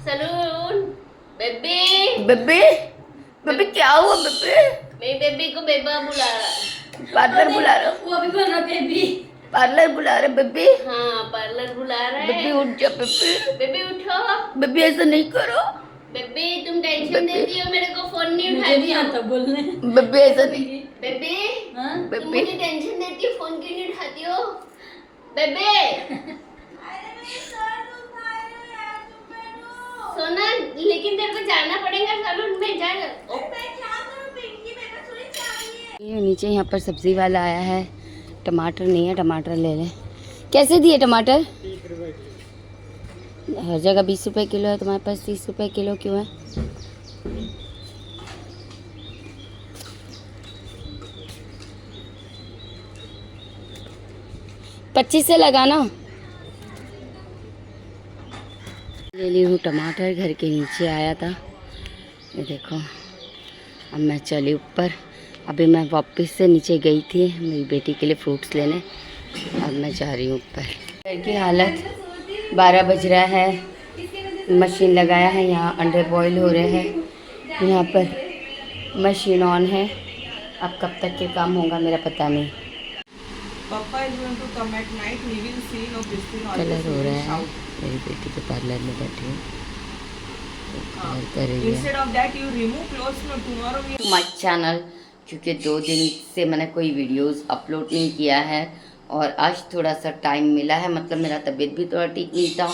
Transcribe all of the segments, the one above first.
Salon baby बेबे बेबे क्या हुआ बेबे? मेरी बेबी को बेबा बुला रहा। पार्लर बुला रहा? वो भी बोल रहा बेबी। पार्लर बुला रहा बेबे? हाँ पार्लर बुला रहा है। बेबी उठ जा बेबे। बेबी उठो। बेबी ऐसा नहीं करो। बेबी तुम टेंशन देती हो, मेरे को फोन नहीं उठाती हो। आता बोलने। बेबी ऐसा नहीं। बेबी तुम बेबी मुझे टेंशन देती हो, फोन क्यों नहीं उठाती हो? बेबी सोना, लेकिन तेरे को जाना पड़ेगा सलून में। जा ये नीचे यहाँ पर सब्जी वाला आया है। टमाटर नहीं है, टमाटर ले लें। कैसे दिए टमाटर? हर जगह 20 रुपए किलो है, तुम्हारे पास 30 रुपए किलो क्यों है? पच्चीस से लगाना। ले ली हूँ टमाटर, घर के नीचे आया था ये देखो। अब मैं चली ऊपर। अभी मैं वापस से नीचे गई थी मेरी बेटी के लिए फ्रूट्स लेने। अब मैं जा रही हूँ ऊपर। घर की हालत 12 बज रहा है। मशीन लगाया है, यहाँ अंडे बॉईल हो रहे हैं। यहाँ पर मशीन ऑन है। अब कब तक के काम होगा मेरा पता नहीं। Papa is going to come at night. He will see no Christine always colour हो will रहा है। shout. मेरी बेटी के पार्लर में बैठी हूँ, कलर कर रही है। Instead of that, you remove clothes. No, tomorrow we. My channel, क्योंकि 2 दिन से मैंने कोई वीडियोस अपलोड नहीं किया है और आज थोड़ा सा टाइम मिला है। मतलब मेरा तबीयत भी थोड़ा ठीक नहीं था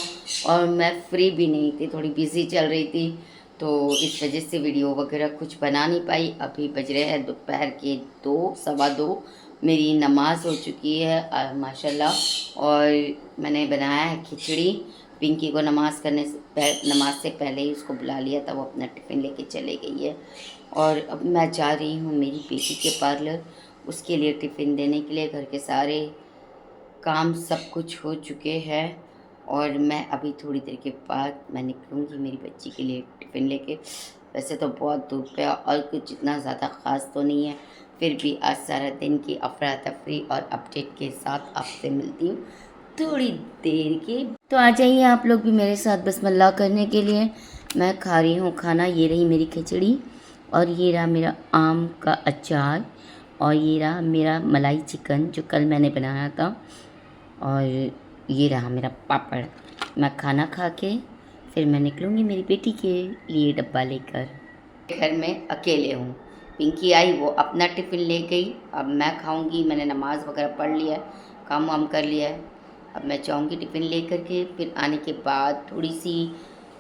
और मैं फ्री भी नहीं थी, थोड़ी बिजी चल रही थी, तो इस वजह से वीडियो वगैरह कुछ बना नहीं पाई। अभी बज रहे हैं दोपहर के 2, सवा 2। मेरी नमाज हो चुकी है माशाल्लाह, और मैंने बनाया है खिचड़ी। पिंकी को नमाज से पहले ही उसको बुला लिया था, वो अपना टिफ़िन लेके चले गई है। और अब मैं जा रही हूँ मेरी बेटी के पार्लर, उसके लिए टिफ़िन देने के लिए। घर के सारे काम सब कुछ हो चुके हैं और मैं अभी थोड़ी देर के बाद मैं निकलूँगी मेरी बच्ची के लिए टिफ़िन लेके। वैसे तो बहुत धूप है और कुछ इतना ज़्यादा ख़ास तो नहीं है, फिर भी आज सारा दिन की अफरा तफरी और अपडेट के साथ आपसे मिलती हूँ थोड़ी देर के। तो आ जाइए आप लोग भी मेरे साथ बसमिल्लाह करने के लिए। मैं खा रही हूँ खाना। ये रही मेरी खिचड़ी और ये रहा मेरा आम का अचार और ये रहा मेरा मलाई चिकन जो कल मैंने बनाया था, और ये रहा मेरा पापड़। मैं खाना खा के फिर मैं निकलूँगी मेरी बेटी के लिए डब्बा लेकर। घर में अकेले हूँ। पिंकी आई, वो अपना टिफ़िन ले गई। अब मैं खाऊंगी। मैंने नमाज़ वगैरह पढ़ लिया है, काम वाम कर लिया है। अब मैं जाऊंगी टिफ़िन ले कर के। फिर आने के बाद थोड़ी सी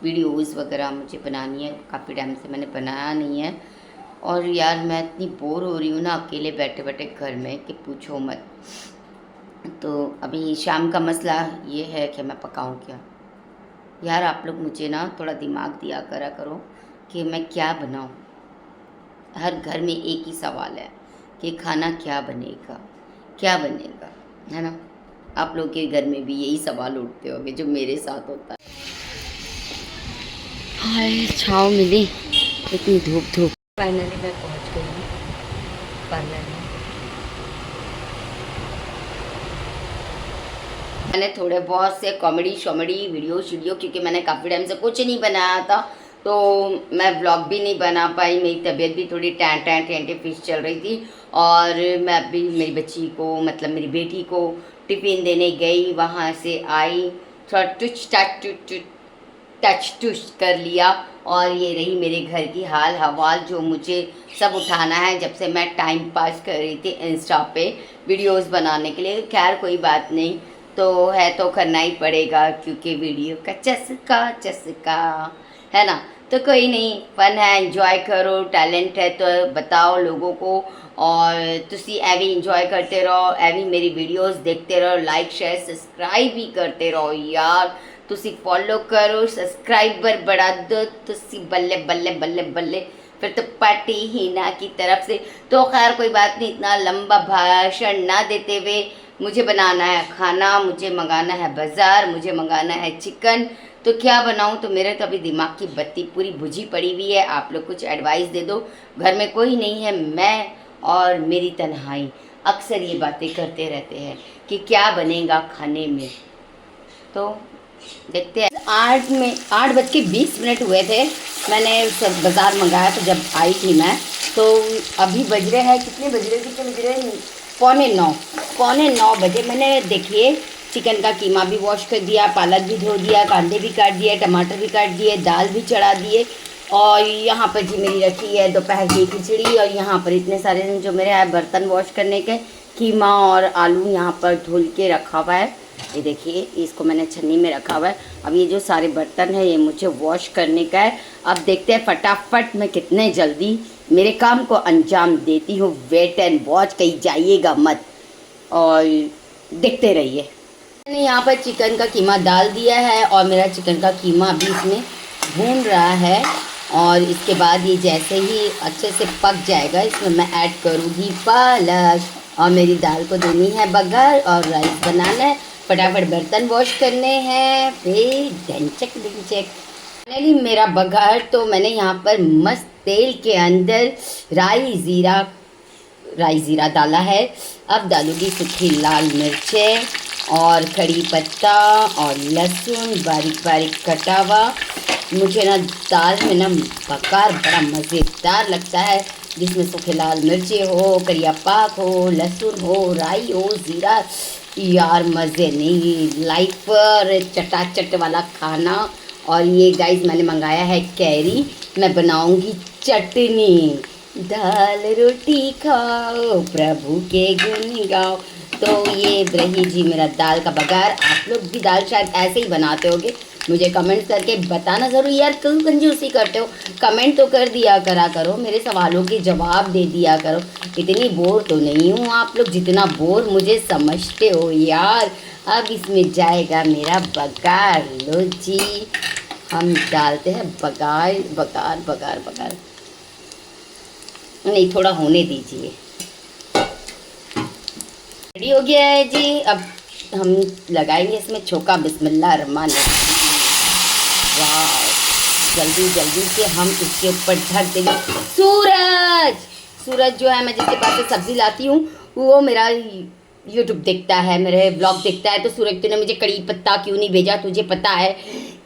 वीडियोज़ वगैरह मुझे बनानी है, काफ़ी टाइम से मैंने बनाया नहीं है। और यार मैं इतनी बोर हो रही हूँ ना अकेले बैठे बैठे घर में कि पूछो मत। तो अभी शाम का मसला ये है कि मैं पकाऊँ क्या। यार आप लोग मुझे ना थोड़ा दिमाग दिया करा करो कि मैं क्या बनाऊँ। हर घर में एक ही सवाल है कि खाना क्या बनेगा, क्या बनेगा, है ना। आप लोग के घर में भी यही सवाल उठते होंगे जो मेरे साथ होता है। हाय छाँव मिली, इतनी धूप। फाइनली मैं पहुंच गई हूँ पार्लर में। मैंने थोड़े बहुत से कॉमेडी वीडियो क्योंकि मैंने काफ़ी टाइम से कुछ नहीं बनाया था, तो मैं व्लॉग भी नहीं बना पाई। मेरी तबीयत भी थोड़ी टैंटी फिश चल रही थी और मैं अभी मेरी बच्ची को, मतलब मेरी बेटी को टिफ़िन देने गई। वहाँ से आई, थोड़ा टच कर लिया और ये रही मेरे घर की हाल हवाल जो मुझे सब उठाना है जब से मैं टाइम पास कर रही थी इंस्टा पे वीडियोस बनाने के लिए। खैर कोई बात नहीं, तो है तो करना ही पड़ेगा क्योंकि वीडियो का चस्का है ना। तो कोई नहीं, फन है, एंजॉय करो। टैलेंट है तो बताओ लोगों को, और तुसी एवी इंजॉय करते रहो, एवी मेरी वीडियोस देखते रहो, लाइक शेयर सब्सक्राइब भी करते रहो यार। तुसी फॉलो करो, सब्सक्राइबर बढ़ा दो तुसी, बल्ले बल्ले बल्ले बल्ले। फिर तो पार्टी हिना की तरफ से। तो खैर कोई बात नहीं, इतना लंबा भाषण ना देते हुए, मुझे बनाना है खाना, मुझे मंगाना है बाज़ार, मुझे मंगाना है चिकन। तो क्या बनाऊं, तो मेरे तो अभी दिमाग की बत्ती पूरी बुझी पड़ी हुई है। आप लोग कुछ एडवाइस दे दो। घर में कोई नहीं है, मैं और मेरी तन्हाई। अक्सर ये बातें करते रहते हैं कि क्या बनेगा खाने में। तो देखते हैं। 8:20 हुए थे, मैंने सब बाज़ार मंगाया था जब आई थी मैं। तो अभी बज रहे हैं, कितने बज रहे हैं, पौने 9 बजे। मैंने देखिए चिकन का कीमा भी वॉश कर दिया, पालक भी धो दिया, कांदे भी काट दिए, टमाटर भी काट दिए, दाल भी चढ़ा दिए। और यहाँ पर जी मेरी रखी है दोपहर की खिचड़ी। और यहाँ पर इतने सारे जो मेरे हैं बर्तन वॉश करने के, कीमा और आलू यहाँ पर धुल के रखा हुआ है। ये देखिए, इसको मैंने छन्नी में रखा हुआ है। अब ये जो सारे बर्तन हैं ये मुझे वॉश करने का है। अब देखते हैं फटाफट मैं कितने जल्दी मेरे काम को अंजाम देती हूँ। वेट एंड वॉच, कहीं जाइएगा मत और देखते रहिए। मैंने यहाँ पर चिकन का कीमा डाल दिया है और मेरा चिकन का कीमा अभी इसमें भून रहा है। और इसके बाद ये जैसे ही अच्छे से पक जाएगा, इसमें मैं ऐड करूँगी पालक। और मेरी दाल को देनी है बघार और राइस बनाना है। फटाफट बर्तन वॉश करने हैं, फिर ढंचक। फाइनली मेरा बघार तो मैंने यहाँ पर मस्त तेल के अंदर राई ज़ीरा डाला है। अब डालूँगी सूखी लाल मिर्चें और कड़ी पत्ता और लहसुन बारीक बारीक कटा हुआ। मुझे ना दाल में ना बघार बड़ा मज़ेदार लगता है, जिसमें सूखे लाल मिर्ची हो, करिया पाक हो, लहसुन हो, राई हो, ज़ीरा। यार मज़े नहीं, लाइफ पर चटाचट वाला खाना। और ये गाइस मैंने मंगाया है कैरी, मैं बनाऊंगी चटनी। दाल रोटी खाओ प्रभु के गुण गाओ। तो ये रही जी मेरा दाल का बघार। आप लोग भी दाल शायद ऐसे ही बनाते होगे, मुझे कमेंट करके बताना ज़रूर। यार क्यों कंजूसी करते हो, कमेंट तो कर दिया करा करो, मेरे सवालों के जवाब दे दिया करो। इतनी बोर तो नहीं हूँ आप लोग जितना बोर मुझे समझते हो यार। अब इसमें जाएगा मेरा बघार। लो जी, हम डालते हैं बघार। नहीं, थोड़ा होने दीजिए। रेडी हो गया है जी। अब हम लगाएंगे इसमें छोका। बिस्मिल्लाह रहमान रहीम। वाह, जल्दी से हम इसके ऊपर ढक देंगे। सूरज जो है, मैं जिसके पास से सब्ज़ी लाती हूँ वो मेरा यूट्यूब देखता है, मेरे ब्लॉग देखता है। तो सूरज, तूने मुझे कड़ी पत्ता क्यों नहीं भेजा? तुझे पता है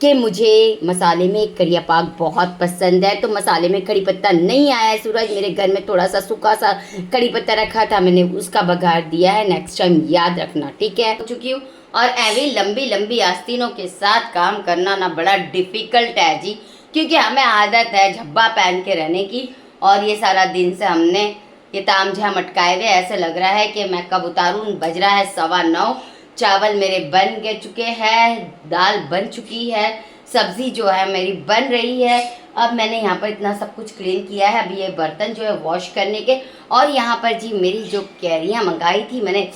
कि मुझे मसाले में करिया पाक बहुत पसंद है। तो मसाले में कड़ी पत्ता नहीं आया है सूरज। मेरे घर में थोड़ा सा सूखा सा कड़ी पत्ता रखा था, मैंने उसका बघार दिया है। नेक्स्ट टाइम याद रखना, ठीक है? हो चुकी हूँ। और ऐवी लंबी आस्तीनों के साथ काम करना ना बड़ा डिफ़िकल्ट है जी, क्योंकि हमें आदत है झब्बा पहन के रहने की। और ये सारा दिन से हमने ये ताम झाम अटकाए हुए, ऐसे लग रहा है कि मैं कब उतारूँ। बज रहा है 9:15। चावल मेरे बन गए चुके हैं, दाल बन चुकी है, सब्ज़ी जो है मेरी बन रही है। अब मैंने यहाँ पर इतना सब कुछ क्लीन किया है, अभी ये बर्तन जो है वॉश करने के। और यहाँ पर जी मेरी जो कैरियाँ मंगाई थी मैंने,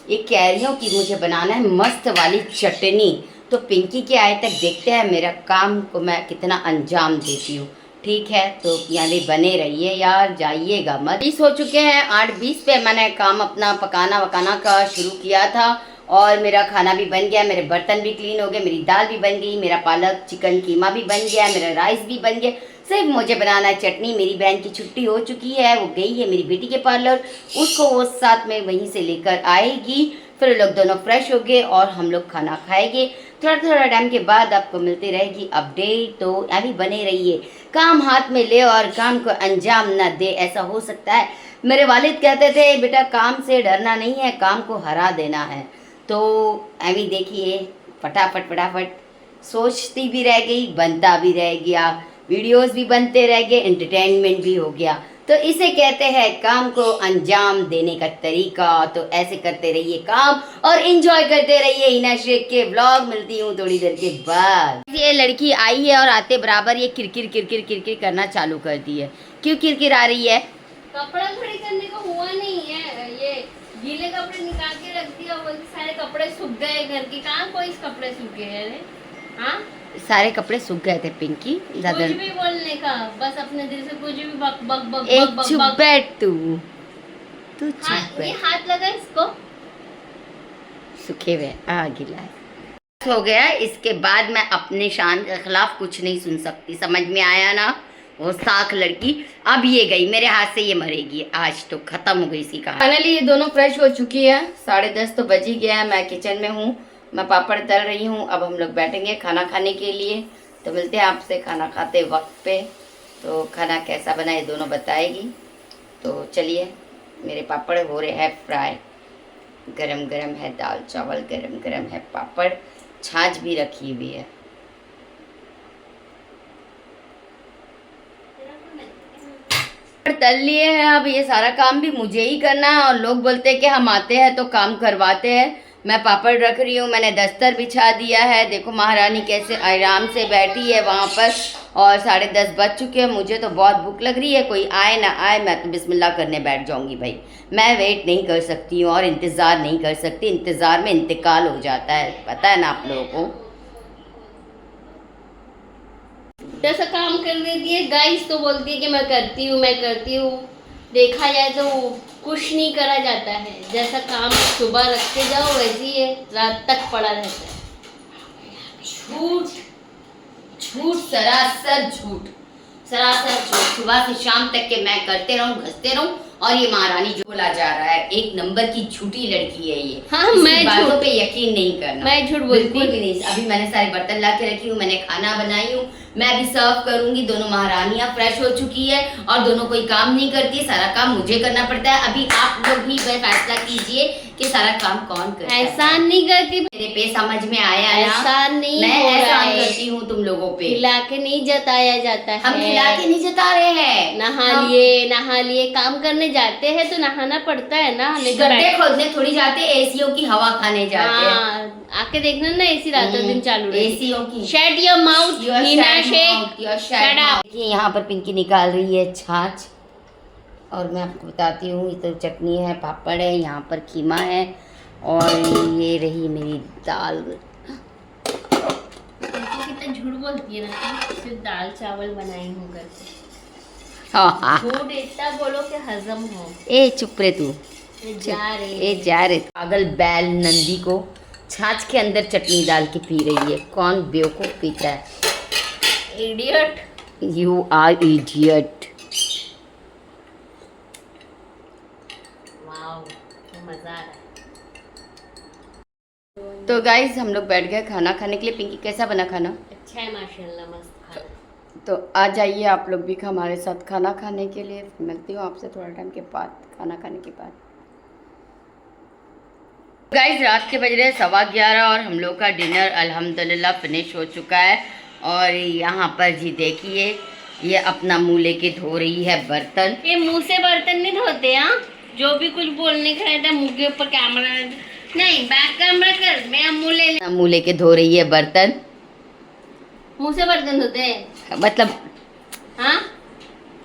ये कैरियों की मुझे बनाना है मस्त वाली चटनी। तो पिंकी के आए तक देखते हैं मेरा काम को मैं कितना अंजाम देती हूँ, ठीक है? तो यानी बने रहिए यार, जाइएगा मत। 20 हो चुके हैं, 8:20 पे मैंने काम अपना पकाना वकाना का शुरू किया था। और मेरा खाना भी बन गया, मेरे बर्तन भी क्लीन हो गए, मेरी दाल भी बन गई, मेरा पालक चिकन कीमा भी बन गया, मेरा राइस भी बन गया। सिर्फ मुझे बनाना है चटनी। मेरी बहन की छुट्टी हो चुकी है, वो गई है मेरी बेटी के पार्लर, उसको वो साथ में वहीं से लेकर आएगी। फिर लोग दोनों फ्रेश हो गए और हम लोग खाना खाएंगे। थोड़ा टाइम के बाद आपको मिलती रहेगी अपडेट। तो अभी बने रहिए, काम हाथ में ले और काम को अंजाम न दे, ऐसा हो सकता है। मेरे वालिद कहते थे बेटा काम से डरना नहीं है, काम को हरा देना है। तो अभी देखिए फटाफट सोचती भी रह गई, बनता भी रह गया, वीडियोस भी बनते रह गए, एंटरटेनमेंट भी हो गया। तो इसे कहते हैं काम को अंजाम देने का तरीका। तो ऐसे करते रहिए काम और एंजॉय करते रहिए हिना शेख के व्लॉग। मिलती हूँ थोड़ी देर के बाद। ये लड़की आई है और आते बराबर ये किरकिर करना चालू कर दी है। क्यों किरकिर आ रही है? कपड़ा खड़ी करने को हुआ नहीं है, ये गीले कपड़े निकाल के रख दिया, वो सारे कपड़े सूख गए घर के। कहाँ कोई कपड़े सूखे हैं? हाँ, सारे कपड़े सूख गए थे पिंकी। कुछ भी बोलने का, बस अपने दिल से कुछ भी बक बक बक बक बक। चुप बैठ तू चुप बैठ। ये हाथ लगा इसको, सूखे हुए गीला है। हो गया, इसके बाद मैं अपने शान के खिलाफ कुछ नहीं सुन सकती, समझ में आया ना? वो साख लड़की अब ये गई, मेरे हाथ से ये मरेगी। आज तो खत्म हो गई इसी का। फाइनली ये दोनों फ्रेश हो चुकी है, 10:30 तो बज ही गया है। मैं किचन में हूँ मैं पापड़ तल रही हूँ। अब हम लोग बैठेंगे खाना खाने के लिए, तो मिलते हैं आपसे खाना खाते वक्त पे। तो खाना कैसा बना ये दोनों बताएगी। तो चलिए, मेरे पापड़ हो रहे हैं फ्राई, गरम गरम है दाल चावल, गरम गरम है पापड़, छाछ भी रखी हुई है। तल लिए हैं, अब ये सारा काम भी मुझे ही करना है। और लोग बोलते हैं कि हम आते हैं तो काम करवाते हैं। मैं पापड़ रख रही हूँ, मैंने दस्तर बिछा दिया है। देखो महारानी कैसे आराम से बैठी है वहाँ पर। और 10:30 बज चुके हैं। मुझे तो बहुत भूख लग रही है, कोई आए ना आए मैं तो बिस्मिल्लाह करने बैठ जाऊँगी भाई। मैं वेट नहीं कर सकती हूँ और इंतज़ार नहीं कर सकती। इंतज़ार में इंतकाल हो जाता है, पता है ना आप लोगों को। जैसा काम कर देती है गाइस, तो बोलती है कि मैं करती हूँ। देखा जाए तो कुछ नहीं करा जाता है। जैसा काम सुबह रखते जाओ वैसे ही रात तक पड़ा रहता है। झूठ, सरासर झूठ। सुबह से शाम तक के मैं करते रहूं, घसते रहूं, और ये महारानी जो बोला जा रहा है, एक नंबर की झूठी लड़की है ये। हाँ, मैं बातों पे यकीन नहीं करना। मैं झूठ बोलती बिल्कुल भी नहीं। अभी मैंने सारे बर्तन ला के रखी हूँ, मैंने खाना बनाई हूँ, मैं अभी सर्व करूंगी। दोनों महारानियां फ्रेश हो चुकी है और दोनों कोई काम नहीं करती, सारा काम मुझे करना पड़ता है। अभी आप लोग भी फैसला कीजिए कि सारा काम कौन करता है। एहसान नहीं करती, मेरे पे समझ में आया ना, एहसान नहीं मैं हो रहा एहसान है। करती हूँ तुम लोगों पे। खिला के नहीं जताया जाता है। हम खिला के नहीं जता रहे हैं। नहा लिए काम करने जाते हैं तो नहाना पड़ता है ना। गड्ढे खोदने थोड़ी जाते, एसीओ की हवा खाने जाते हैं। आके देखना ना, एसी रातों दिन चालू रहे। एसीओ की। शट योर माउथ हीना शेख। देखिए यहाँ पर पिंकी निकाल रही है छाछ, और मैं आपको बताती हूँ, ये तो चटनी है, पापड़ है, यहाँ पर खीमा है, और ये रही मेरी दाल। कितना झूठ बोलती है ना, सिर्फ दाल चावल बनाई हूँ करके। हाँ, झूठ इतना बोलो कि हजम हो। ए चुप रे तू, जा रे। पागल बैल नंदी को छाछ के अंदर चटनी डाल के पी रही है। कौन बेवकूफ पीता है? Idiot. You are idiot. Wow, मजा आ रहा है। तो गाइज हम लोग बैठ गए खाना खाने के लिए। पिंकी कैसा बना खाना? अच्छा है माशाल्लाह, मस्त खाना। तो आ जाइए आप लोग भी हमारे साथ खाना खाने के लिए। मिलती हूँ आपसे थोड़ा टाइम के बाद, खाना खाने के बाद। गाइस रात के बज रहे 11:15 और हम लोग का डिनर अल्हम्दुलिल्लाह फिनिश हो चुका है। और यहाँ पर जी देखिए, ये अपना मुँह लेके धो रही है बर्तन। ये मुंह से बर्तन नहीं धोते। हाँ, जो भी कुछ बोलने का रहता है मुंह के ऊपर कैमरा नहीं, बैक कैमरा कर, मैं मुंह लेके धो रही है बर्तन। मुंह से बर्तन धोते हैं मतलब हाँ,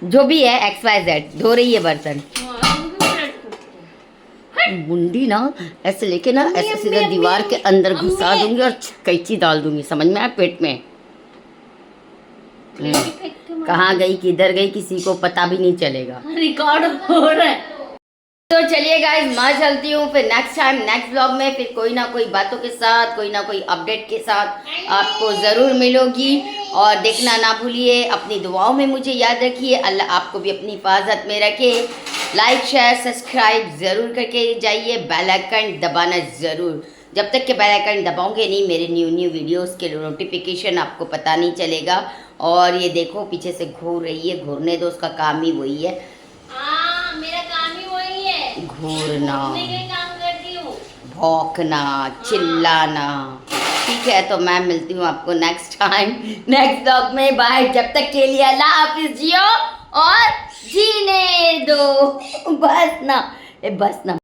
जो भी है XYZ धो रही है बर्तन। मुंडी ना ऐसे लेके ना ऐसे सीधा दीवार के अंदर घुसा दूंगी और कैंची डाल दूंगी, समझ में आया? पेट में कहाँ गई किधर गई किसी को पता भी नहीं चलेगा। रिकॉर्ड हो रहा है। तो चलिए गाइस, मैं चलती हूँ, फिर नेक्स्ट टाइम नेक्स्ट ब्लॉग में फिर कोई ना कोई बातों के साथ, कोई ना कोई अपडेट के साथ आपको ज़रूर मिलोगी। और देखना ना भूलिए, अपनी दुआओं में मुझे याद रखिए। अल्लाह आपको भी अपनी हिफाजत में रखे। लाइक शेयर सब्सक्राइब ज़रूर करके जाइए, बेल आइकन दबाना ज़रूर। जब तक के बेल आइकन दबाओगे नहीं, मेरे न्यू वीडियोस के नोटिफिकेशन आपको पता नहीं चलेगा। और ये देखो पीछे से घूर रही है, घूरने दो, उसका काम ही वही है। मेरा काम ही वही है, घूरना, काम करती हूँ, भौंकना, चिल्लाना। ठीक है, तो मैं मिलती हूँ आपको नेक्स्ट टाइम नेक्स्ट ब्लॉग में। बाय। जब तक के लिए अल्लाह हाफिज, जियो और जीने दो। बस ना।